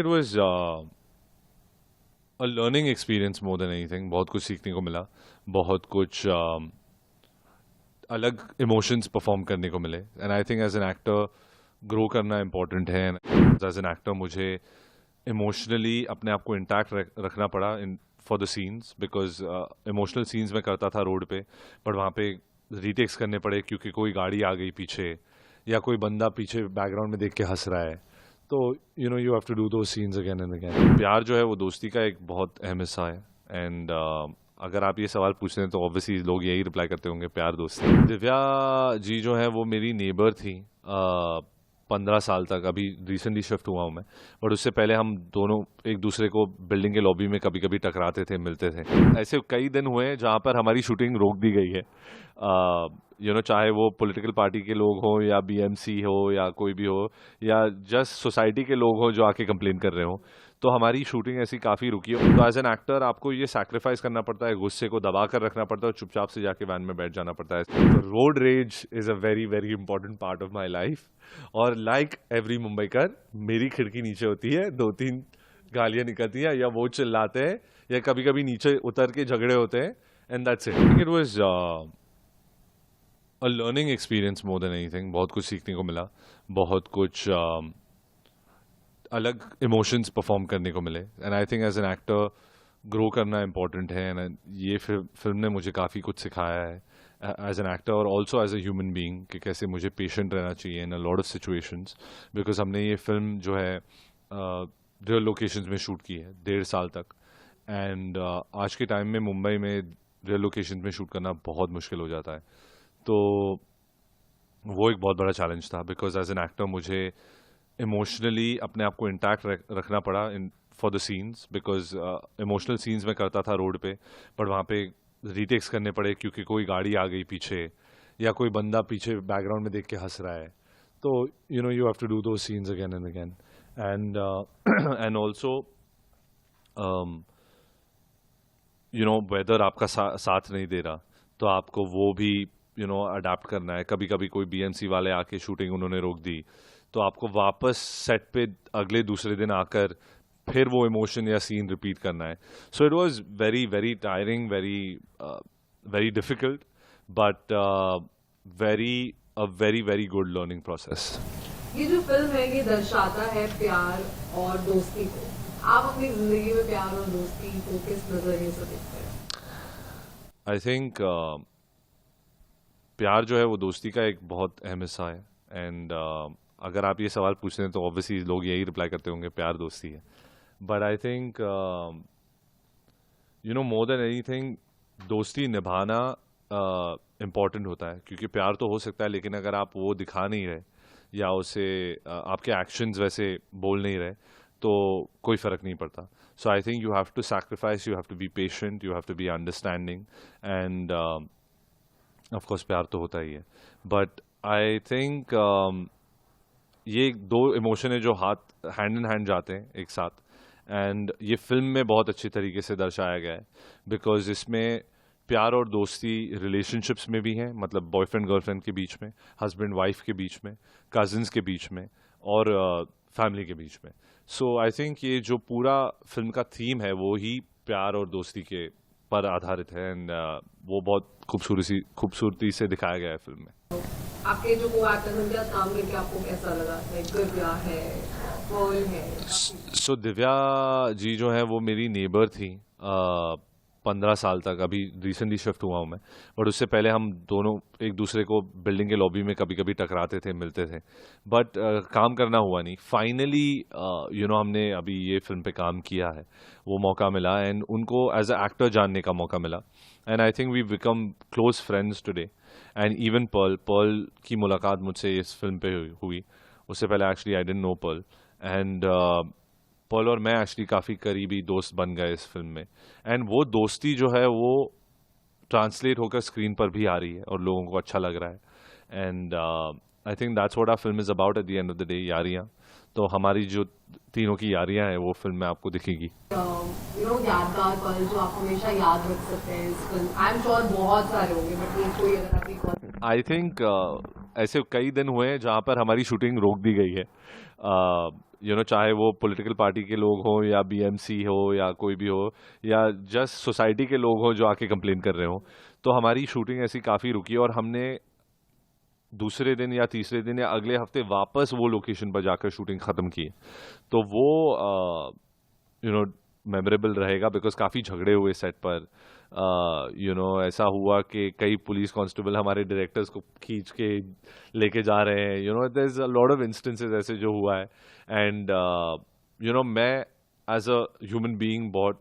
It was a learning experience more than anything. बहुत कुछ सीखने को मिला, बहुत कुछ अलग इमोशंस परफॉर्म करने को मिले। And I think as an actor grow करना इम्पोर्टेंट है। एज एन एक्टर मुझे इमोशनली अपने आप को इंटैक्ट रखना पड़ा in for the scenes, because emotional scenes में करता था रोड पे, बट वहाँ पे रीटेक्स करने पड़े क्योंकि कोई गाड़ी आ गई पीछे या कोई बंदा पीछे बैकग्राउंड में देख के हंस रहा है। तो यू हैव टू डू दो सीन्स अगेन एंड अगेन। प्यार जो है वो दोस्ती का एक बहुत अहम हिस्सा है। एंड अगर आप ये सवाल पूछ रहे हैं तो ऑब्वियसली लोग यही रिप्लाई करते होंगे, प्यार दोस्ती। दिव्या जी जो है वो मेरी नेबर थी 15 साल तक। अभी रिसेंटली शिफ्ट हुआ हूँ मैं, बट उससे पहले हम दोनों एक दूसरे को बिल्डिंग के लॉबी में कभी कभी टकराते थे, मिलते थे। ऐसे कई दिन हुए हैं जहाँ पर हमारी शूटिंग रोक दी गई है। चाहे वो पॉलिटिकल पार्टी के लोग हों या बीएमसी हो या कोई भी हो, या जस्ट सोसाइटी के लोग हों जो आके कंप्लेन कर रहे हो, तो हमारी शूटिंग ऐसी काफ़ी रुकी है। तो एज एन एक्टर आपको ये सैक्रिफाइस करना पड़ता है, गुस्से को दबा कर रखना पड़ता है और चुपचाप से जाके वैन में बैठ जाना पड़ता है। तो road rage is a very very important part of my life. और लाइक एवरी मुंबईकर, मेरी खिड़की नीचे होती है, 2-3 गालियाँ निकलती हैं या वो चिल्लाते हैं या कभी कभी नीचे उतर के झगड़े होते हैं, and that's it. It was a learning experience more than anything. बहुत कुछ सीखने को मिला, बहुत कुछ अलग इमोशंस परफॉर्म करने को मिले। And I think as an actor grow करना इम्पोर्टेंट है। एंड ये फिल्म ने मुझे काफ़ी कुछ सिखाया है एज एन एक्टर और also as a human being कि कैसे मुझे पेशेंट रहना चाहिए in a lot of situations. Because हमने ये फिल्म जो है रियल लोकेशंस में शूट की है 1.5 साल तक। एंड आज के टाइम में मुंबई में रियल लोकेशंस में शूट करना बहुत मुश्किल हो जाता है। तो वो एक बहुत बड़ा चैलेंज था, बिकॉज एज एन एक्टर मुझे इमोशनली अपने आप को इंटैक्ट रखना पड़ा in for the scenes, because emotional scenes में करता था रोड पे, बट वहाँ पे रीटेक्स करने पड़े क्योंकि कोई गाड़ी आ गई पीछे या कोई बंदा पीछे बैकग्राउंड में देख के हंस रहा है। तो यू हैव टू डू दो scenes again and again. And and also weather आपका साथ नहीं दे रहा, तो आपको वो भी अडाप्ट करना है। कभी कभी कोई बीएमसी वाले आके शूटिंग उन्होंने रोक दी, तो आपको वापस सेट पे अगले दूसरे दिन आकर फिर वो इमोशन या सीन रिपीट करना है। So it was very very tiring, very very difficult, but very very good learning process. ये जो फिल्म है ये दर्शाता है प्यार और दोस्ती को। आप अपनी जिंदगी में प्यार और दोस्ती को किस नजरिए से देखते हैं? आई थिंक प्यार जो है वो दोस्ती का एक बहुत अहम हिस्सा है। एंड अगर आप ये सवाल पूछ रहे हैं तो ऑब्वियसली लोग यही रिप्लाई करते होंगे, प्यार दोस्ती है। But I think more than anything दोस्ती निभाना इम्पॉर्टेंट होता है, क्योंकि प्यार तो हो सकता है लेकिन अगर आप वो दिखा नहीं रहे या उसे आपके एक्शंस वैसे बोल नहीं रहे तो कोई फ़र्क नहीं पड़ता। So I think you have to sacrifice, you have to be patient, you have to be understanding. And of course प्यार तो होता ही है, बट आई थिंक ये दो इमोशन है जो हैंड इन हैंड जाते हैं एक साथ। एंड ये फिल्म में बहुत अच्छी तरीके से दर्शाया गया है, बिकॉज इसमें प्यार और दोस्ती रिलेशनशिप्स में भी है, मतलब बॉयफ्रेंड गर्लफ्रेंड के बीच में, हस्बैंड वाइफ के बीच में, कजिन्स के बीच में और फैमिली के बीच में। सो आई थिंक ये जो पूरा फिल्म का थीम है वो ही प्यार और दोस्ती के पर आधारित है। एंड वो बहुत खूबसूरती से दिखाया गया है फिल्म में। आपके जो को एक्टर उनके साथ काम करके आपको कैसा लगा? दिव्या है, पर्ल है। सो दिव्या जी जो है वो मेरी नेबर थी 15 साल तक। अभी रिसेंटली शिफ्ट हुआ हूँ मैं, बट उससे पहले हम दोनों एक दूसरे को बिल्डिंग के लॉबी में कभी कभी टकराते थे, मिलते थे, बट काम करना हुआ नहीं। फाइनली हमने अभी ये फिल्म पे काम किया है, वो मौका मिला एंड उनको एज अ एक्टर जानने का मौका मिला। And I think we become close friends today. And even Pearl की मुलाकात मुझसे इस फिल्म पे हुई। उससे पहले actually I didn't know Pearl. And Pearl और मैं एक्चुअली काफ़ी करीबी दोस्त बन गए इस फिल्म में। एंड वो दोस्ती जो है वो ट्रांसलेट होकर स्क्रीन पर भी आ रही है और लोगों को अच्छा लग रहा है। And I think that's what our film is about at the end of the day, Yaariyan. तो हमारी जो तीनों की यारियाँ हैं वो फिल्म में आपको दिखेगी। यादगार पल जो आप हमेशा याद रख सकते हैं इस फिल्म, आई एम श्योर बहुत सारे होंगे, बट ये कोई अगर आपकी आई थिंक ऐसे कई दिन हुए हैं जहाँ पर हमारी शूटिंग रोक दी गई है चाहे वो पॉलिटिकल पार्टी के लोग हों या बीएमसी हो या कोई भी हो या जस्ट सोसाइटी के लोग हों जो आके कंप्लेन कर रहे हो, तो हमारी शूटिंग ऐसी काफ़ी रुकी और हमने दूसरे दिन या तीसरे दिन या अगले हफ्ते वापस वो लोकेशन पर जाकर शूटिंग ख़त्म की। तो वो मेमोरेबल रहेगा बिकॉज काफ़ी झगड़े हुए सेट पर। ऐसा हुआ कि कई पुलिस कांस्टेबल हमारे डायरेक्टर्स को खींच के लेके जा रहे हैं। There is a lot of instances ऐसे जो हुआ है। एंड मैं एज अ ह्यूमन बीइंग बहुत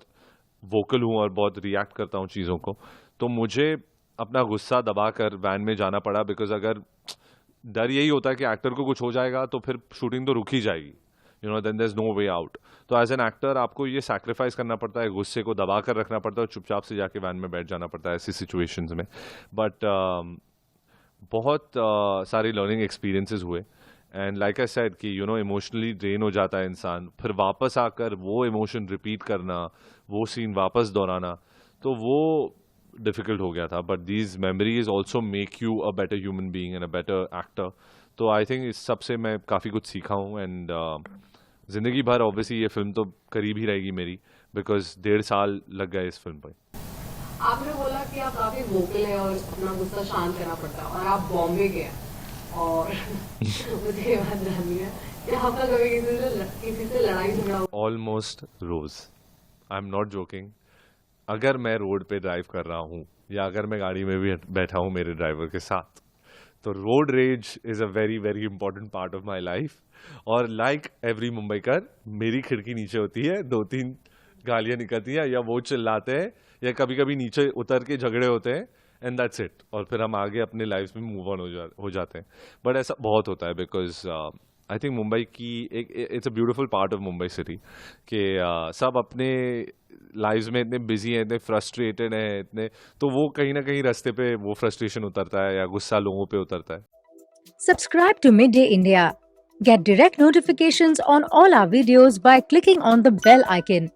वोकल हूँ और बहुत रिएक्ट करता हूँ चीज़ों को, तो मुझे अपना गुस्सा दबा कर वैन में जाना पड़ा बिकॉज अगर डर यही होता है कि एक्टर को कुछ हो जाएगा तो फिर शूटिंग तो रुक ही जाएगी, then there is no way out. तो एज एन एक्टर आपको ये सैक्रिफाइस करना पड़ता है, गुस्से को दबा कर रखना पड़ता है और चुपचाप से जाके वैन में बैठ जाना पड़ता है ऐसी सिचुएशंस में। बट बहुत सारे लर्निंग एक्सपीरियंसेस हुए एंड लाइक आई सेड कि इमोशनली ड्रेन हो जाता है इंसान, फिर वापस आकर वो इमोशन रिपीट करना, वो सीन वापस दोहराना, तो वो डिफिकल्ट हो गया था। But these memories also make you a better human being and a better actor. तो आई थिंक इस सब से मैं काफ़ी कुछ सीखा हूँ एंड ज़िंदगी भर ऑब्वियसली ये फिल्म तो करीब ही रहेगी मेरी बिकॉज 1.5 साल लग गए इस फिल्म पर। आपने बोला कि आप काफी वोकल हैं और अपना गुस्सा शांत करना पड़ता है और आप बॉम्बे गए हैं और मुझे ये बात जाननी है कि आपका कभी किसी से लड़ाई झगड़ा हुआ? ऑलमोस्ट रोज, आई एम नॉट जोकिंग। अगर मैं रोड पे ड्राइव कर रहा हूँ या अगर मैं गाड़ी में भी बैठा हूँ मेरे ड्राइवर के साथ, तो road rage is a very very important part of my life. और लाइक एवरी मुंबईकर मेरी खिड़की नीचे होती है, 2-3 गालियाँ निकलती हैं या वो चिल्लाते हैं या कभी कभी नीचे उतर के झगड़े होते हैं एंड दैट्स इट, और फिर हम आगे अपने लाइफ में मूव ऑन हो जाते हैं। बट ऐसा बहुत होता है बिकॉज आई थिंक मुंबई की एक it's a beautiful part of Mumbai city कि सब अपने लाइव्स में इतने बिजी हैं, इतने फ्रस्ट्रेटेड हैं, इतने, तो वो कहीं ना कहीं रास्ते पे वो फ्रस्ट्रेशन उतरता है या गुस्सा लोगों पे उतरता है। Subscribe to Midday India. Get direct notifications on all our videos by clicking on the bell icon.